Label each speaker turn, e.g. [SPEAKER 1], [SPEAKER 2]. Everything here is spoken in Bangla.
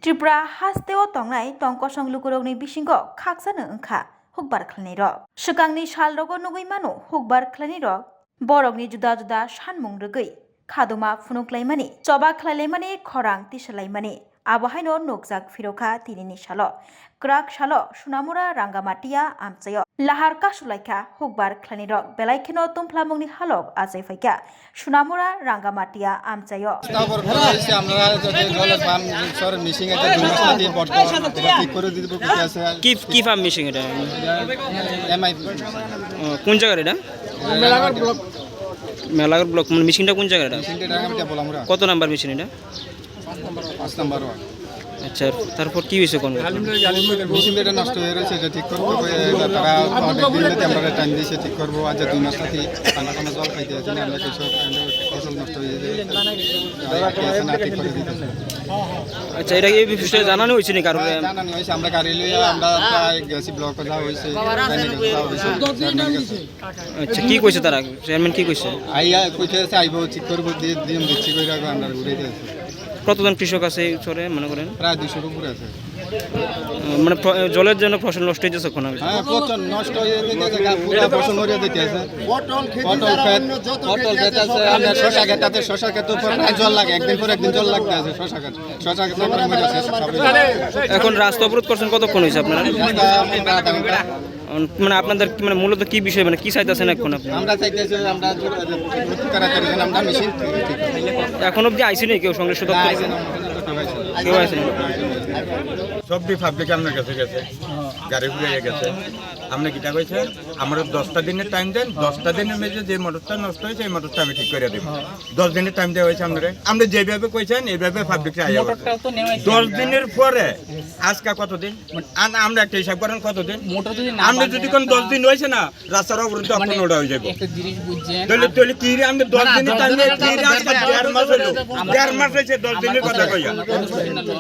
[SPEAKER 1] त्रिपुरा हास्तेओ तंगनाय तंकसं लुकुरगनि बिसिंग खाकसानो ओंखा हुकबार खालायनाय रक सिगांनि साल रग नुगै मानो हुकबार खालायनाय रक बरकनि जुदा जुदा सानमुं रोगै खादमा फुनुक्लायमानि चबा खालायलायमानि खरां तिसालायमानि आबहायनो नोकजाक फिरखा तिनिनि साल क्राक साल सुनामुरा रांगामाटिया आमचायो लाहार कासुलायखा हुकबार खालायनाय रक बेलायखेनो तुमफ्लामुंनि हालक आजाय फायखा सुनामुरा रांगामाटिया आमचायो
[SPEAKER 2] কি ফার্ম মিশিং এটা কোন জায়গার এটা মেলাগড় ব্লক মানে মিশিংটা কোন জায়গার এটা কত নাম্বার মিশিং এটা
[SPEAKER 3] 5 নাম্বার
[SPEAKER 2] আচ্ছা তারপর কি হয়েছে কোন
[SPEAKER 3] মেশিনটা নষ্ট হয়ে গেছে এটা ঠিক করবো তারা অনেক দিন আমরা টাইম দিয়েছে ঠিক করবো আজ 2 মাস থেকে ঠান্ডা ঠান্ডা জল খাইতে আছে আমরা কিছু ফসল নষ্ট হয়ে যায় না ঠিক করে দিতে।
[SPEAKER 2] আচ্ছা এটা এই বিষয়ে জানানো হয়েছে নি কারণে
[SPEAKER 3] জানানো হয়েছে আমরা গাড়ি লইয়া আমরা প্রায় গেছি ব্লক যা হয়েছে
[SPEAKER 2] আচ্ছা কি কইছে তারা চেয়ারম্যান কি কইছে
[SPEAKER 3] আইয়া কইতে আছে আইবো ঠিক করবো দিয়ে দিম দিচ্ছি কইরা আমরা ঘুরাইতে আছে।
[SPEAKER 2] কতজন কৃষক আছে এই চরে মনে করেন
[SPEAKER 3] প্রায় 200 উপরে আছে
[SPEAKER 2] মানে জলের জন্য ফসল নষ্ট হয়ে যাচ্ছে কোন
[SPEAKER 3] হ্যাঁ ফসল নষ্ট হয়ে যাচ্ছে পুরো ফসল মরে যাচ্ছে পটল ক্ষেত আছে আমরা শশা ক্ষেতে শশা ক্ষেত উপর জল লাগে একদিন পর একদিন জল লাগতে আছে শশা ক্ষেত উপরে মরে যাচ্ছে।
[SPEAKER 2] এখন রাস্তা অবরোধ করছেন কতক্ষণ হয়েছে আপনারা মানে আপনাদের মানে মূলত কি বিষয় মানে কি চাইতেছেন এখন আপনি
[SPEAKER 3] আমরা চাইতেছি আমরা আমরা মেশিন
[SPEAKER 2] এখন অবধি আইসি নেই কেউ সংশ্লিষ্ট দপ্তরে কেউ আইসি না
[SPEAKER 4] সবটি পাবলিক আপনার কাছে গেছে গাড়ি ঘুরে গেছে আপনি কিটা কইছে আমার 10টা দিনের টাইম দেন 10টা দিনের মধ্যে যে মোটরটা নষ্ট হয়েছে এই মোটরটা আমি ঠিক করে দেব 10 দিনের টাইম দেওয়া হয়েছে আপনারা আপনি যেভাবে কইছেন এইভাবে পাবলিকটা আইয়া 10 দিনের পরে আজকে কতদিন আমরা একটা হিসাব করেন কতদিন আপনি যদি কোন 10 দিন হয়েছে না রাস্তার অবরোধ আপনি ওটা হয়ে যাবে তাহলে কি রে আপনি 10 দিনের টাইম দিয়ে কি রে আজকে 1.5 মাস হলো 1.5 মাস হয়েছে 10 দিনের কথা কইয়া